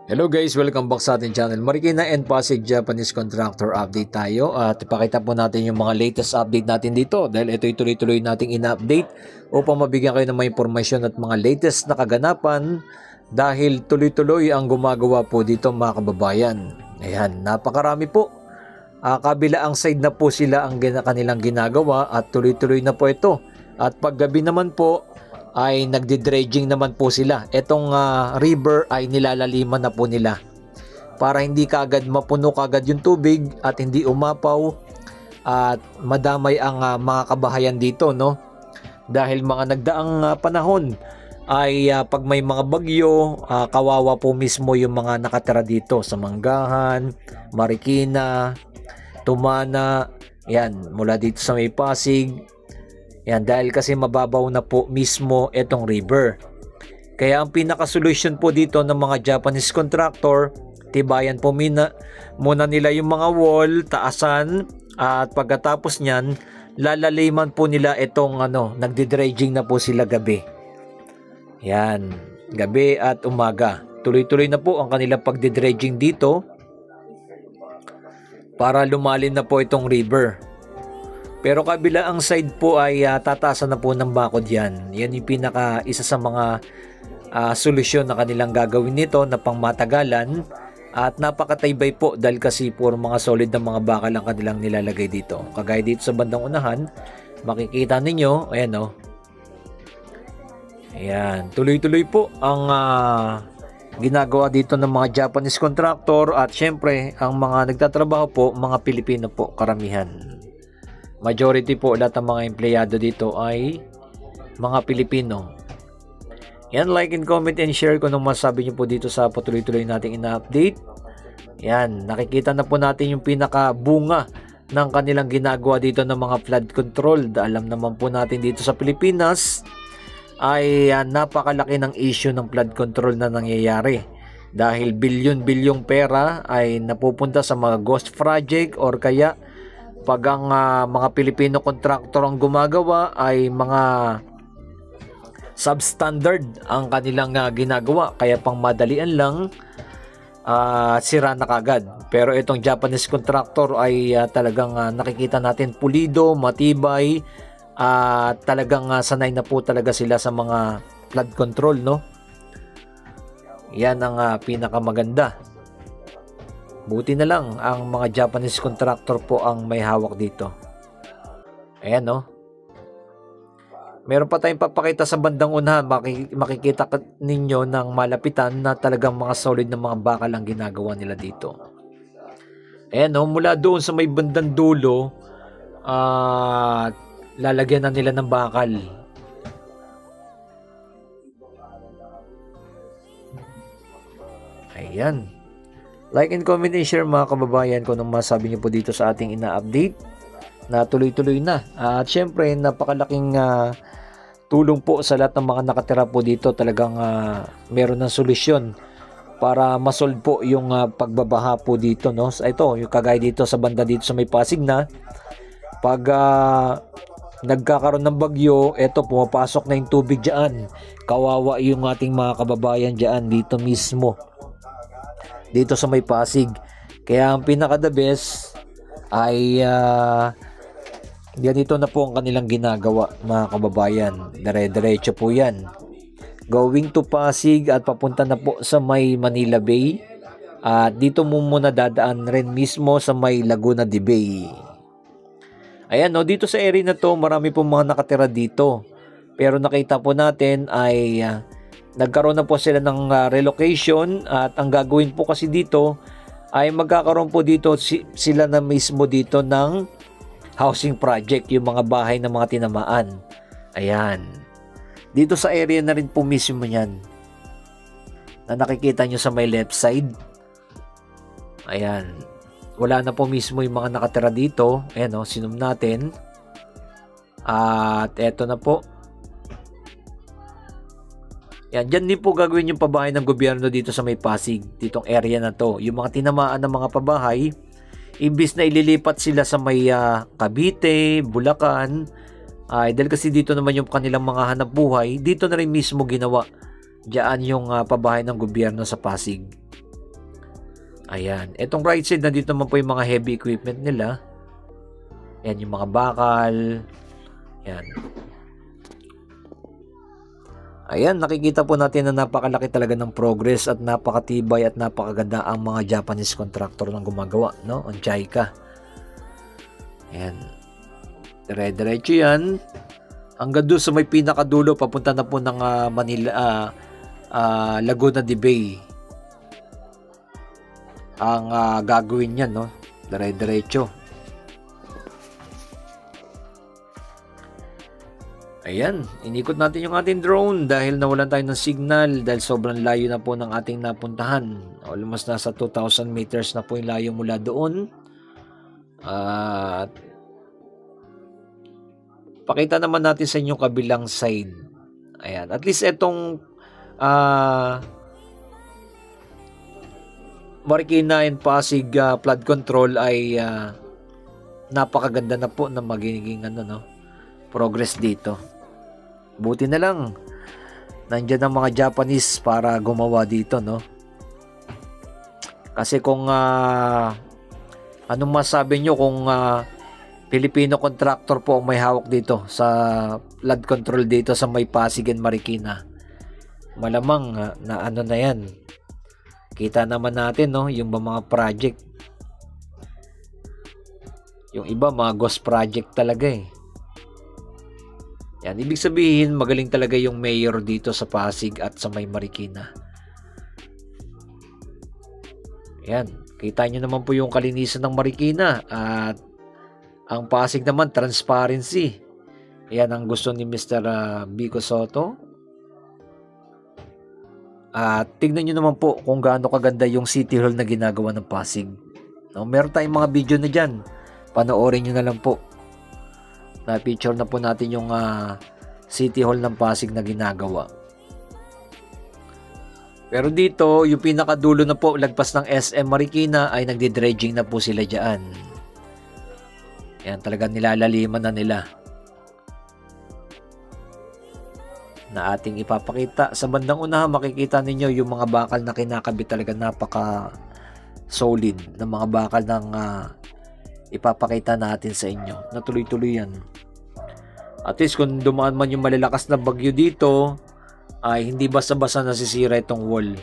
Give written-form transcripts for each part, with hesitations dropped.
Hello guys, welcome back sa ating channel. Marikina and Pasig Japanese Contractor Update tayo at ipakita po natin yung mga latest update natin dito dahil ito'y tuloy-tuloy nating ina-update upang mabigyan kayo ng mga impormasyon at mga latest na kaganapan dahil tuloy-tuloy ang gumagawa po dito mga kababayan. Ayan, napakarami po. Kabilaang side na po sila ang kanilang ginagawa at tuloy-tuloy na po ito. At paggabi naman po ay nagdi-dredging naman po sila. Etong river ay nilalaliman na po nila para hindi kaagad mapuno kaagad yung tubig at hindi umapaw at madamay ang mga kabahayan dito, no? Dahil mga nagdaang panahon ay pag may mga bagyo, kawawa po mismo yung mga nakatira dito sa Manggahan, Marikina, Tumana, yan, mula dito sa may Pasig. Yan, dahil kasi mababaw na po mismo itong river. Kaya ang pinaka-solution po dito ng mga Japanese contractor, tibayan po muna nila yung mga wall, taasan, at pagkatapos nyan, lalaliman po nila itong nagdi-dredging na po sila gabi. Yan, gabi at umaga. Tuloy-tuloy na po ang kanilang pagdi-dredging dito para lumalim na po itong river. Pero kabila ang side po ay tataasan na po ng bakod yan. Yan yung isa sa mga solusyon na kanilang gagawin nito na pangmatagalan. At napakataybay po dahil kasi puro mga solid na mga bakal ang kanilang nilalagay dito. Kagaya dito sa bandang unahan, makikita ninyo, ayan o. Ayan, tuloy-tuloy po ang ginagawa dito ng mga Japanese contractor. At syempre, ang mga nagtatrabaho po, mga Pilipino po, karamihan. Majority po lahat ng mga empleyado dito ay mga Pilipino. Yan, like and comment and share kung anong masabi nyo po dito sa patuloy-tuloy nating ina-update. Yan, nakikita na po natin yung pinaka-bunga ng kanilang ginagawa dito ng mga flood control. Alam naman po natin dito sa Pilipinas ay napakalaki ng issue ng flood control na nangyayari. Dahil bilyon-bilyong pera ay napupunta sa mga ghost project or kaya pag ang mga Pilipino contractor ang gumagawa ay mga substandard ang kanilang ginagawa, kaya pang madalian lang sira na kagad. Pero itong Japanese contractor ay talagang nakikita natin pulido, matibay, talagang sanay na po talaga sila sa mga flood control, no? Yan ang pinakamaganda. Buti na lang ang mga Japanese contractor po ang may hawak dito. Ayan, no? Meron pa tayong papakita sa bandang unahan. Makikita ninyo ng malapitan na talagang mga solid na mga bakal ang ginagawa nila dito. Ayan, no? Mula doon sa may bandang dulo, lalagyan na nila ng bakal. Ayan. Like and comment and share mga kababayan kung anong masabi niyo po dito sa ating ina-update na tuloy-tuloy na. At syempre napakalaking tulong po sa lahat ng mga nakatira po dito. Talagang meron ng solusyon para masolve po yung pagbabaha po dito, no? Ito, yung kagaya dito sa banda dito sa may Pasig na pag nagkakaroon ng bagyo, eto pumapasok na yung tubig diyan. Kawawa yung ating mga kababayan diyan dito mismo. Dito sa may Pasig. Kaya ang pinaka the best ay ganito na po ang kanilang ginagawa mga kababayan. Dire-diretso po yan. Going to Pasig at papunta na po sa may Manila Bay. At dito mo muna dadaan rin mismo sa may Laguna de Bay. Ayan, no, dito sa area na to marami po mga nakatira dito. Pero nakita po natin ay nagkaroon na po sila ng relocation at ang gagawin po kasi dito ay magkakaroon po dito sila na mismo dito ng housing project, yung mga bahay ng mga tinamaan. Ayan. Dito sa area na rin po mismo yan na nakikita nyo sa may left side. Ayan. Wala na po mismo yung mga nakatira dito. Ayan, o, sinum natin. At eto na po. Yan, dyan din po gagawin yung pabahay ng gobyerno dito sa may Pasig, ditong area na to. Yung mga tinamaan ng mga pabahay, imbis na ililipat sila sa may Cavite, Bulacan, dahil kasi dito naman yung kanilang mga hanap buhay, dito na rin mismo ginawa. Diyan yung pabahay ng gobyerno sa Pasig. Ayan. Itong right side, nandito naman po yung mga heavy equipment nila. Ayan, yung mga bakal. Ayan. Ayan, nakikita po natin na napakalaki talaga ng progress at napakatibay at napakaganda ang mga Japanese contractor ng gumagawa, no? Ang JICA. Ayan. Dire-diretso yan. Hanggang doon sa may pinakadulo, papunta na po ng Manila, Laguna de Bay. Ang gagawin niyan, no? Dire-diretso. Ayan, inikot natin yung ating drone dahil nawalan tayo ng signal dahil sobrang layo na po ng ating napuntahan. Almost nasa 2,000 meters na po yung layo mula doon. At pakita naman natin sa inyo kabilang side. Ayan, at least itong Marikina and Pasig flood control ay napakaganda na po na magiging progress dito. Buti na lang nandiyan ang mga Japanese para gumawa dito, no? Kasi kung anong masabi nyo kung Filipino contractor po ang may hawak dito sa flood control dito sa may Pasig and Marikina, malamang na ano na yan. Kita naman natin, no, yung mga project, yung iba mga ghost project talaga eh. Yan, ibig sabihin magaling talaga yung mayor dito sa Pasig at sa may Marikina. Yan, kita nyo naman po yung kalinisan ng Marikina at ang Pasig naman transparency. Yan ang gusto ni Mr. Vico Sotto. At tignan nyo naman po kung gaano kaganda yung City Hall na ginagawa ng Pasig. No, meron tayong mga video na dyan. Panoorin nyo na lang po. Na-picture na po natin yung City Hall ng Pasig na ginagawa. Pero dito, yung pinakadulo na po, lagpas ng SM Marikina, ay nagdi-dredging na po sila dyan. Yan, talagang nilalaliman na nila. Na ating ipapakita. Sa bandang unahan, makikita ninyo yung mga bakal na kinakabit, talaga napaka-solid na mga bakal ng ipapakita natin sa inyo. Natuloy-tuloy yan. At least kung dumaan man yung malalakas na bagyo dito, ay hindi basta-basta nasisira itong wall.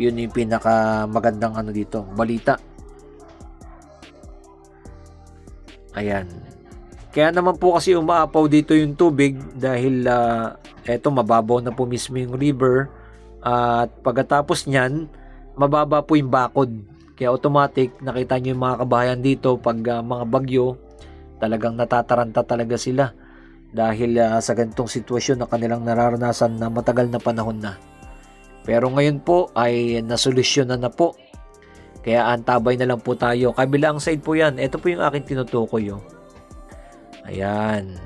Yun yung pinaka magandang dito, balita. Ayan. Kaya naman po kasi umaapaw dito yung tubig dahil eto mababaw na po mismo yung river at pagkatapos nyan mababa po yung bakod. Kaya automatic nakita nyo yung mga kabahayan dito pag mga bagyo talagang natataranta talaga sila dahil sa ganitong sitwasyon na kanilang nararanasan na matagal na panahon na. Pero ngayon po ay nasolusyonan na po. Kaya antabay na lang po tayo. Kabilang side po yan. Ito po yung aking tinutukoy. Ayan.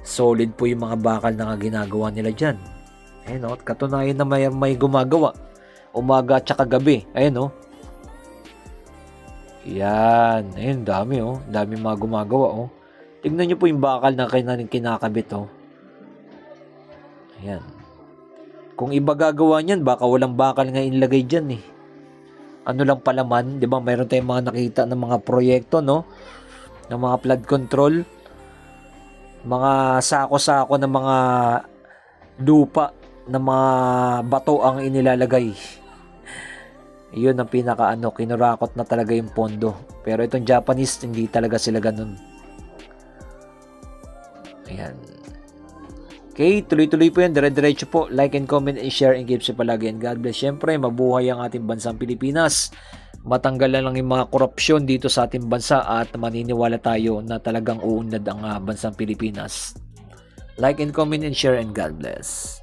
Solid po yung mga bakal na ginagawa nila dyan. Ayan at katunayan na may gumagawa. Umaga at saka gabi. Ayan Yan. Ayun, dami Dami mga gumagawa Tignan nyo po yung bakal na kinakabit Ayan. Kung iba gagawa niyan, baka walang bakal nga inlagay dyan Ano lang palaman, di ba? Mayroon tayong mga nakita ng mga proyekto, no? Ng mga flood control. Mga sako-sako ng mga lupa, ng mga bato ang inilalagay. Yun ang pinaka kinurakot na talaga yung pondo. Pero itong Japanese, hindi talaga sila ganun. Ayan. Okay, tuloy-tuloy po yan. Dire-diretso po. Like and comment and share and give sa palagi. And God bless. Siyempre, mabuhay ang ating bansang Pilipinas. Matanggal na lang yung mga korupsyon dito sa ating bansa at maniniwala tayo na talagang uunlad ang bansang Pilipinas. Like and comment and share and God bless.